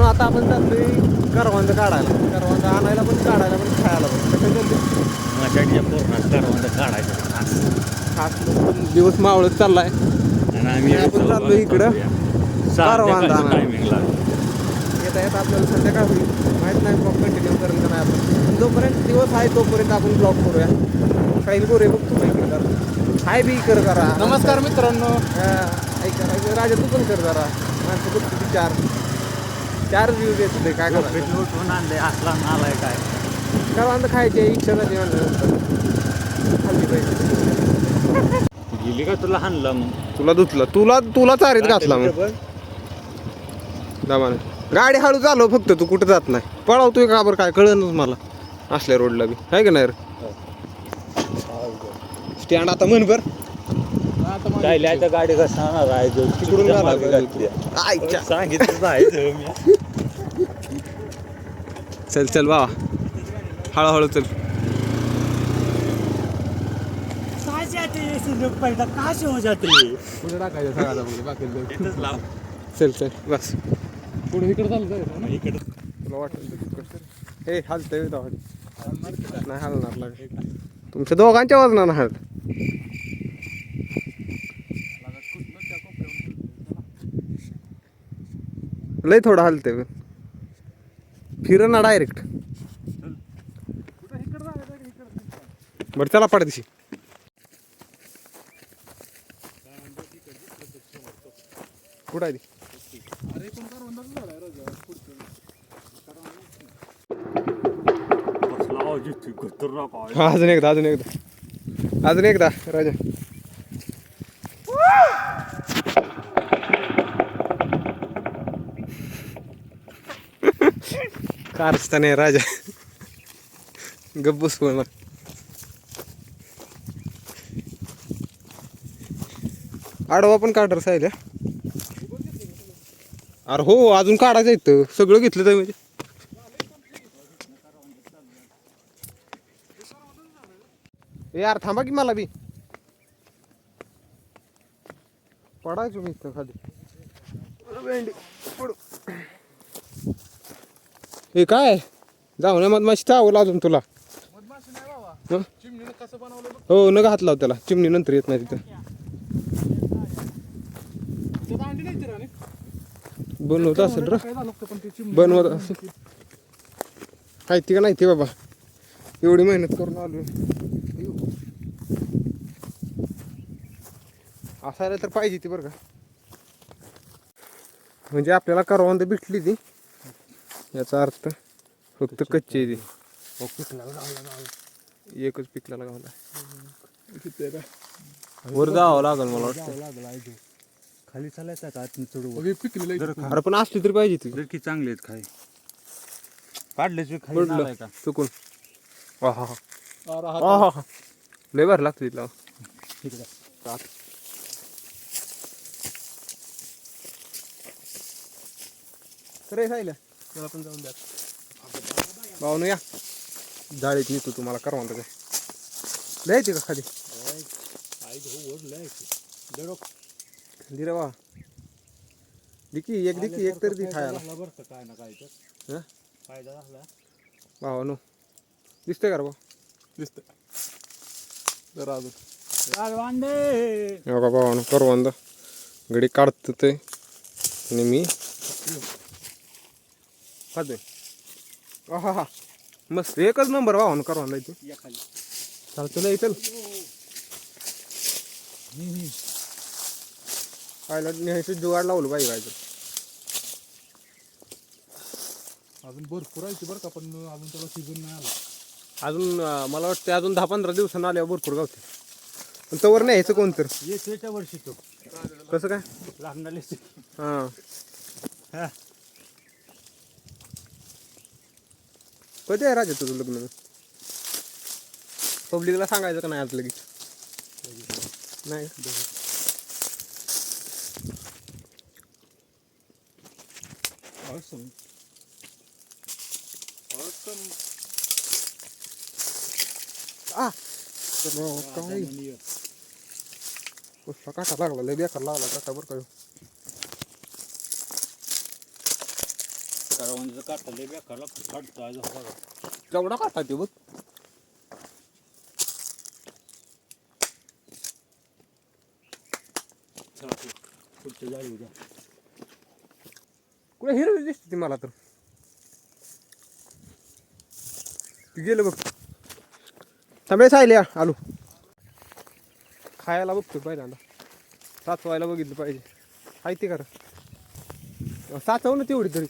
आता आपण चाललोय करवंद काढायला, करवंद आणायला पण, काढायला पण, खायला पण. कसं चालते माझ्याकडे पूर्ण करवंद काढायचं खास दिवस मावळत चाललाय आणि आम्ही आपण चाललो इकडं करवंद आणायला. टायमिंगला येता येत आपल्याला संध्याकाळ होईल, माहीत नाही ब्लॉग कंटिन्यू करेल का नाही आपण. पण जोपर्यंत दिवस आहे तोपर्यंत आपण ब्लॉग करूया. काही गोरे बघतो इकडे जरा, हाय बी कर जरा. नमस्कार मित्रांनो. ऐका राजा तू पण कर जरा. माणसं बघतो ती चार व्ह्यूज येत होते. काय करायचं उठून आणले असला आलाय काय करवंद खायची इच्छा झाली म्हणल्यानंतर खाल्ली पाहिजे. गेली का तुला हाणलं मग तुला धुतलं, तुला चारीत घातला मग दमाने. गाडी हळू चालव फक्त, तू कुठं जात नाही. पळवतोय का बरं काय कळनच मला असल्या रोडला बी आहे का नाही रे. स्टँड आता म्हण बर राहिल्या तर गाडी कसं आणणार आहे तिकडून सांगितलं आहे मी. चल चल बाबा हळूहळू चल. पहिला काश हो जाते पुढे टाकायचं सगळ्याला बाकी लाव चल चल बस पुढे इकडे चालू इकडे तुला वाटलं हे हालतंय नाही हालणार लाग तुमच्या दोघांच्या वजनानं हळत. लय थोडं हलतंय फिर ना डायरेक्ट. बरं चला पडदिशी. कुठं आहे ती? अजून एकदा राजा. कारस्तान आहे राजा. गब्बूस बोलणार. आडवा पण काढर सायला. अरे हो अजून काढायचं इथं सगळं घेतलं तर म्हणजे. यार थांबा की मला बी पडायचो मी इथं खाली. हे काय जाऊ नये मधमाशी चावल अजून तुला. हो न घातला त्याला चिमणी नंतर येत नाही तिथं. बनवत असेल र बनवत असेल काय ती का नाही ते बाबा. एवढी मेहनत करून आलो असायला तर पाहिजे ती बरं का. म्हणजे आपल्याला करवंद भेटली ती याचा अर्थ फक्त कच्ची ती. एकच पिकला गावला वर जावं लागल मला वाटतं. खाली चालायचं का चढू अरे पण असली तरी पाहिजे ती. की चांगले आहेत खाई काढल्याच पडलं चुकून. लय भारी लागतं तिथला. खरं सांगितलं मला पण जाऊन द्या भाऊ या जाळीत नेतो तुम्हाला करवंद काय द्यायची का खाली दिरा बा दिकी एक तरी ती खायला काय ना काय तर फायदा झाला भाऊ नो दिसतंय का रे भाऊ दिसतंय जरा अजून बघा भावानं करवंद गडी काढत ते आणि मी खातोय. हा मस्त एकच नंबर भावानं करवंद इथे चालतं नाही चल पाहिलं न्यायचं जुगाड लावलं पाहिजे व्हायचं. अजून भरपूर आहे बरं का पण अजून त्याला सीझन नाही आला. अजून मला वाटतं अजून 10-15 दिवसांना आल्यावर भरपूर गावते. पण तवर न्यायचं कोण तर येत्या वर्षी तो कसं काय लागणारे हां कधी आहे राजा तुझं लग्न? पब्लिकला सांगायचं का नाही आज लगेच? नाही काय कसला काटा लागला लय बेकार लागला काटा बरं काय. करवंदीचं काढता लय बेकारला काढतो आज बघा. जेवढा काटा ते बघ. चला, पुढच्या जाळी उद्या. कुठे हिरवी दिसते ती मला तर. ती गेलं बघ. थांबे सायल्या आलो. खायला बघतो पहिल्यांदा. साचवायला बघितलं पाहिजे. आहे ते खरं. साचव ना तेवढी तरी.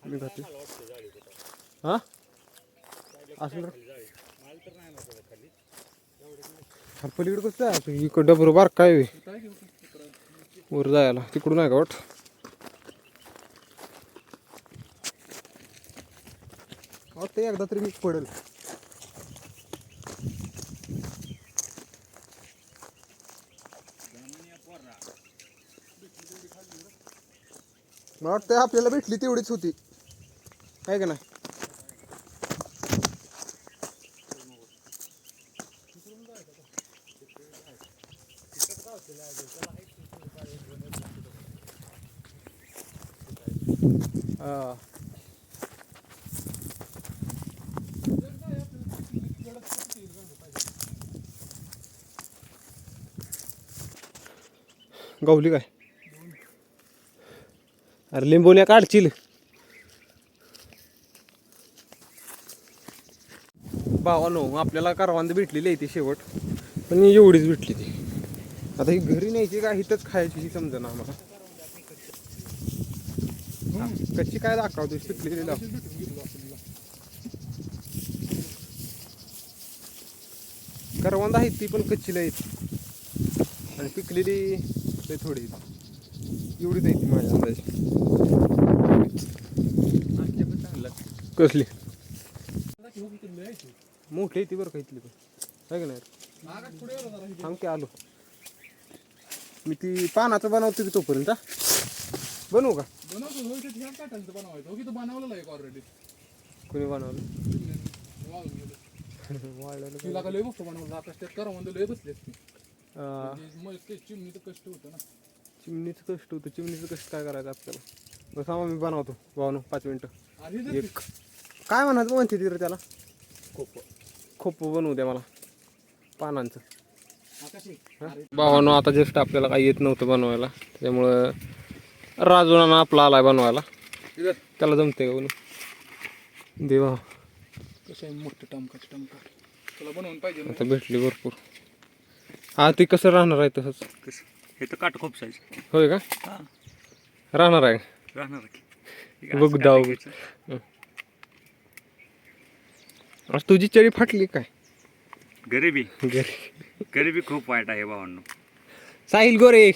मी खाते. हा असं पलीकडे कसं जायचं इकडं बरोबर काय वे वर जायला तिकडून आहे का वाट. ते एकदा तरी मी पडेल. मला वाटतं आपल्याला भेटली तेवढीच होती आहे का नाही. हा गवली काय अरे लिंबोण्या काढशील. भावानो आपल्याला करवंद भेटलेली आहे ती शेवट पण एवढीच भेटली ती. आता ही घरी न्यायची का हिथंच खायची ही समजा आम्हाला. कशी काय दाखवतो शिकलेली दाखव. करवंद आहेत ती पण कच्ची आहेत आणि पिकलेली थोडी एवढीच आहे ती माझ्या अंदाजे. कसली मोठी आहे ती बरं का इथली पण आहे का नाही. थांब की आलो मी. ती पानाचं बनवतो की तोपर्यंत बनवू का. ऑलरेडी कोणी बनवलं तिला का लय मोठं बनवलं आकाश त्यात करवंद लय बसले. चिमणीचं कष्ट होतं ना. चिमणीचं कष्ट होतं. चिमणीचं कष्ट काय करायचं आपल्याला. बस आम्हा मी बनवतो भावनो 5 मिनटं. एक काय म्हणायचं म्हणते तिथे त्याला. खोप बनवू द्या मला पानांचं. भावानो आता जस्ट आपल्याला काही येत नव्हतं बनवायला त्यामुळं राजूना आपला आलाय बनवायला. त्याला जमते का बनवू देवा. कसं आहे मोठं टमकाच तुला बनवून पाहिजे. आता भेटली भरपूर. हा ती कसं राहणार आहे तसंच. कसं हे तर काट खूप साईज होय का राहणार आहे. राहणार की बघ दाव आज तुझी चरी फाटली काय. गरिबी खूप वाईट आहे भावांनो. साहिल गोरे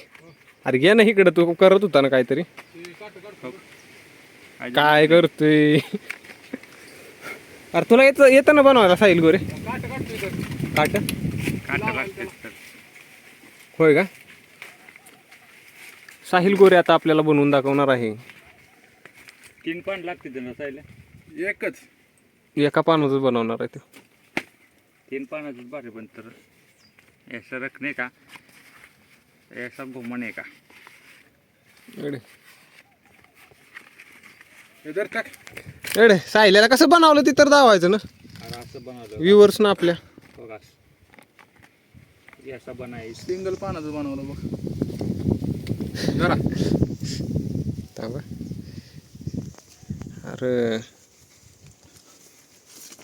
अरे घे ना इकडं. तू करत होता ना काहीतरी. काय करतोय अरे तुला येतं ना बनवायला साहिल गोरे. काट होय का. साहिल गोरे आता आपल्याला बनवून दाखवणार आहे. 3 पान लागते त्यांना सायला. एकच एका पानाचं बनवणार आहे ते. 3 पानाचं बारे पण तर ऐसा रखने का ऐसा घुमने का. एडे साहिल्याला कसं बनवलं ते तर दावायचं ना. अरे असं बनवलं व्ह्यूअर्स ना आपल्या. बघा ऐसा बनायचं. सिंगल पानाचं बनवलं बघ जरा. थांबा अरे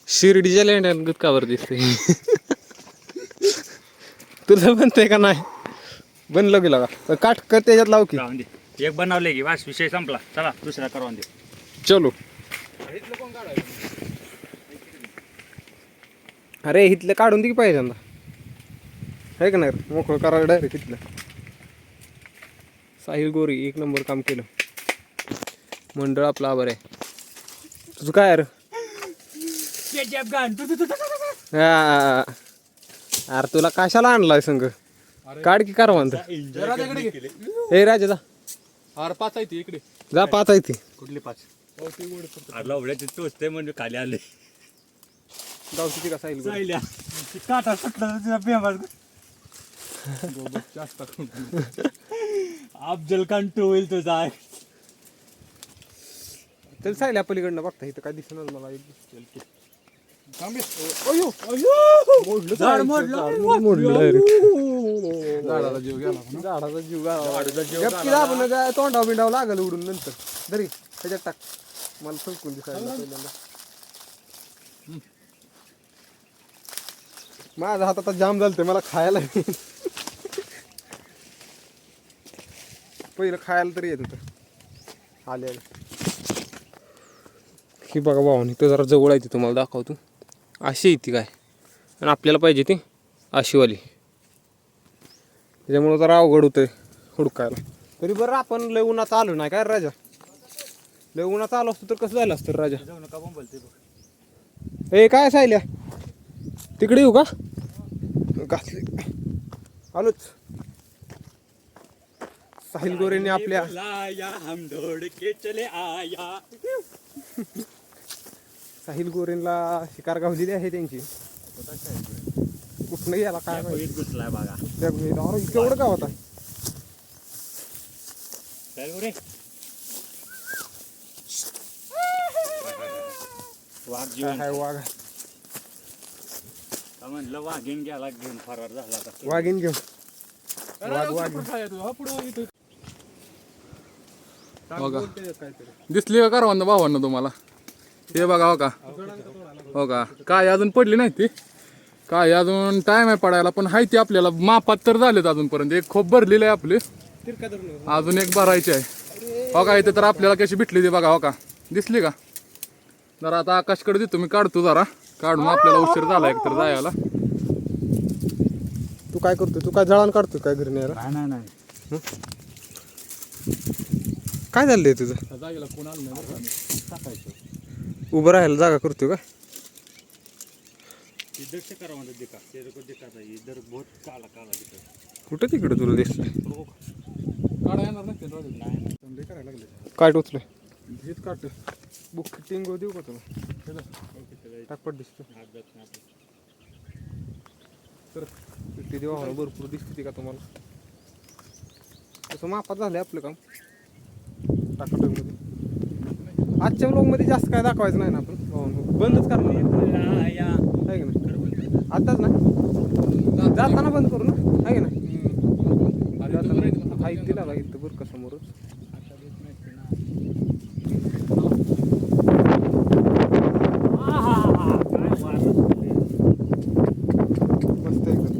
शिर्डीच्या लेंड्यात कावर दिसते. तुला बनतंय का नाही. बनलं गेला का काठ कर त्याच्यात लाव की. राहून दे. एक बनवले की वास विषय संपला. चला दुसरा करवून दे. चलो अरे इथलं काढून दे की पाहिजे आहे का नाही. मोकळं करायला डायरेक्ट इथलं. साहिल गोरी 1 नंबर काम केलं. मंडळ आपला आभार आहे. तुझं काय यार. अरे तुला कशाला आणलाय संघ. काढ की करवंद. हे राजा जा. अरे 5 आहे ती इकडे. जा 5 आहे ती. कुठली 5. लवड्याचे टोचते म्हणजे खाली आले. गावची का साहिल गोरे. काटा सुटला जास्त अफजल खान टोल तुझा आहे. चल सायल्या पलीकडनं बघता इथं काय दिसणार मला अयो मोडलं झाड मोडलं. मोडलं direct. झाडाला जीव गेला पण. झाडाचा जीव आपण तोंडाव बिंडाव लागल उडून नंतर तरी त्याच्यात टाक मला सलकून दिसायला पहिल्यांदा. माझा हात आता जाम झालते मला खायला पहिलं खायला तरी येत होतं आले ही बघा भावानी तर जरा जवळ आहे ती तुम्हाला दाखवतो. अशी आहे ती काय आणि आपल्याला पाहिजे ती अशीवाली त्याच्यामुळं जरा अवघड होतंय हुडकायला. तरी बरं आपण लय उन्हात आलो नाही काय रे राजा. लय उन्हात आलो असतो तर कसं झालं असतं रे राजा. जाऊ नका बोलते बघ. ए काय सायल्या तिकडे येऊ का घातले आलोच. साहिल गोरेने आपल्या हम दौड़ के चले आया. साहिल गोरेंला शिकार गावलेली आहे त्यांची. कुठनं गेला काय माहिती. घुसलाय बघा. त्या गुहेत. अरे केवढं गाव होता. चल गुरे. वाघ जीवन काय वाघ का म्हणलं वाघीन गेला घेऊन फरार झाला आता. वाघीन घेऊन अरे, पण काय आहे तू? हा पुढं इथं. बघा. दिसली का करवंद भावांना तुम्हाला हे बघा हो का हो का काय अजून पडली नाही ती काय अजून टाइम आहे पडायला पण हाय ती आपल्याला मापात तर झालेत अजूनपर्यंत. एक खोप भरलेलं आहे आपले अजून एक भरायची आहे हो का. इथे तर आपल्याला कशी भेटली ती बघा हो का दिसली का. जरा आता आकाशकडे देतो मी काढतो जरा काढून आपल्याला उशीर झाला एक तर जायला. तू काय करतोय तू काय जळान काढतोय काय घरी न्यायला. नाही काय झालंय तुझं जायला कोण आलं नाही बरं का. टाकायचं उभं राहायला जागा करतोय का. इधर से करा मतलब दिखा तेरे को दिखाता है इधर बहुत काला काला दिखा. कुठं तिकडे तुला दिसलं काढा येणार नाही ते राहू दे. थंडी करायला लागले काय टोचलंय हेच काढतो बुक टिंगो देऊ का तुला टाकपट दिसतो तर पिट्टी देवा भरपूर दिसते का तुम्हाला. तसं मापात झालंय आपलं काम टाकाटकमध्ये. आजच्या ब्लॉगमध्ये जास्त काय दाखवायचं नाही ना आपण बंदच करणार आहे की नाही. आताच ना जाताना बंद करू ना आहे की नाही. हाईट दिला का इथं बरं का समोरच. मस्त एकदम.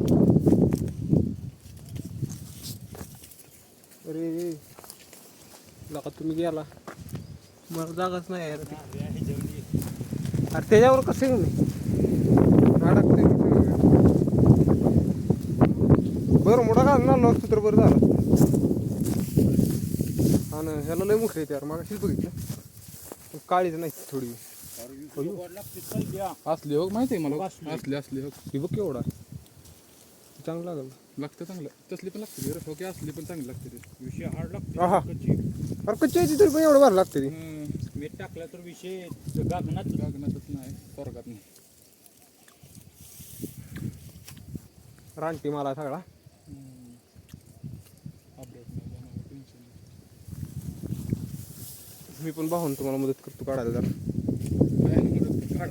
अरे लका तुम्ही गेला मला जागाच नाही यार. अरे त्याच्यावर कसं येऊ नये अडकते बरं मोठा घाल ना लॉस तर बरं झालं. आणि ह्याला लय मोठे येते यार मागाशीच बघितलं काळीच नाही थोडी. असली हो माहिती आहे मला असली हो ही बघ केवढा चांगलं लागलं. लागतं चांगलं तसली पण लागते रे हो की असली पण चांगली लागते ते विषय हार्ड आहा. लागतो. अरे कच्ची यायची तरी पण एवढं भारी लागते ती. मीठ टाकला तर विषय गागनात गगनातच नाही स्वर्गात नाही. रानटी मला सगळा मी पण पाहून तुम्हाला मदत करतो काढायला जरा. जरा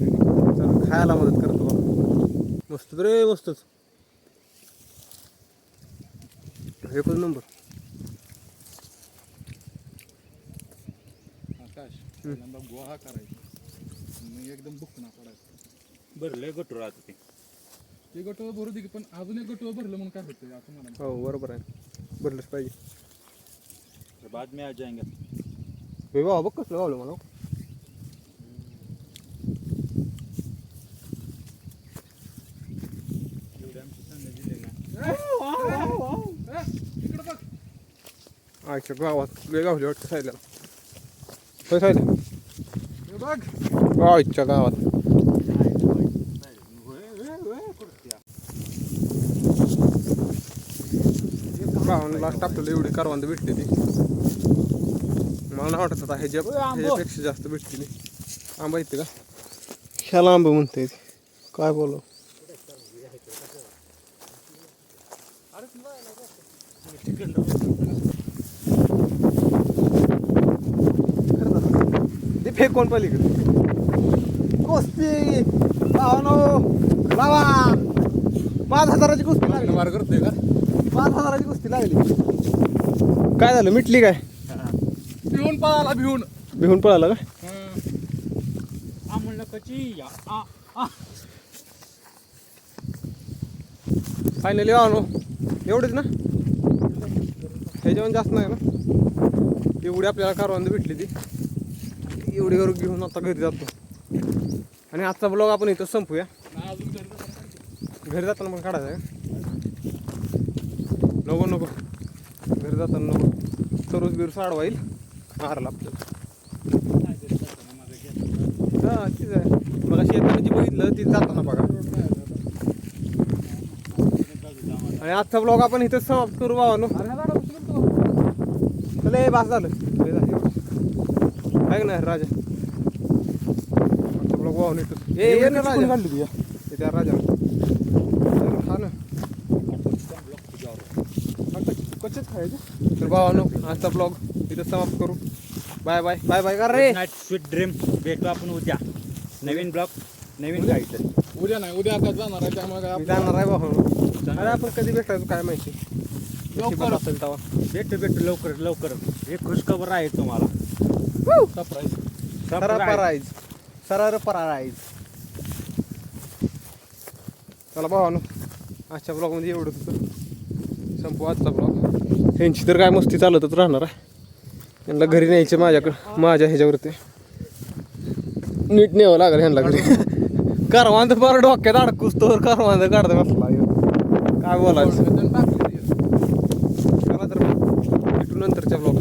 खायला मदत करतो बघा. मस्त रे मस्तच एकच नंबर. आकाश पहिल्यांदा गोळा करायचा मग एकदम बुकना पडायचं. भरलंय गटू राहत ते. ते गटोळ भरू दे की पण अजून एक गटोळ भरलं म्हणून काय होतं असं मला. हो बरोबर आहे भरलंच पाहिजे. बाद में आ जाएंगे. हे बाबा बघ कसलं गावलं मला. आजच्या गावात लय गावले वाटतं सायला. होय सायला बघ आजच्या गावात गावाला लास्ट आपल्याला एवढी करवंद भेटते ती. मला नाही वाटत आता ह्याच्यापेक्षा जास्त भेटते ती. आंबा येते का ह्याला आंबा म्हणते काय बोलू. ते फेकून पलीकडे कुस्ती भावानो लावा 5,000ची कुस्ती लागली. मार करतोय का 5,000ची कुस्ती लागली. काय झालं मिटली काय भिवून पळाला भिवून भिवून पळाला का फायनली भावानो एवढेच ना ह्याच्यावर जास्त नाही ना एवढी आपल्याला कारवांद भेटली ती एवढी करून घेऊन आता घरी जातो आणि आजचा ब्लॉग आपण इथं संपूया. घरी जाताना पण काढायचं आहे नको नको घरी जाताना नको सरोज बिरू साडवा येईल मारला आपल्याला. हा तीच आहे मग शेताना जी बघितलं ती जाताना बघा. आणि आजचा ब्लॉग आपण इथं समाप्त करू भावानो. चले बास झालं आहे ना राजा ब्लॉग भावानो इथं ये ना राजा काढली तुझ्या त्या राजा हा ना कच्चेच खायचे. तर भावानो आजचा ब्लॉग इथं समाप्त करू. बाय बाय बाय बाय कर रे. स्वीट ड्रीम भेटू आपण उद्या नवीन ब्लॉग नवीन काहीतरी. उद्या नाही उद्या आता जाणार आहे त्यामुळे काय मी जाणार आहे भावानो. अरे आपण कधी भेटायचं काय माहिती लवकर असेल तेव्हा भेटू लवकर लवकर एक खुशखबर आहे तुम्हाला. Surprise surprise surprise. चला भावानो आजच्या ब्लॉगमध्ये एवढंच होतं. संपू आजचा ब्लॉग. यांची तर काय मस्ती चालतच राहणार आहे. यांना घरी न्यायचे माझ्याकडं माझ्या ह्याच्यावरती नीट न्यावं लागेल ह्यांना घरी. करवांद बरं डोक्यात अडकूस तर करवांद काढता बसला काय बोलायचं. चला तर भेटू नंतरच्या ब्लॉग.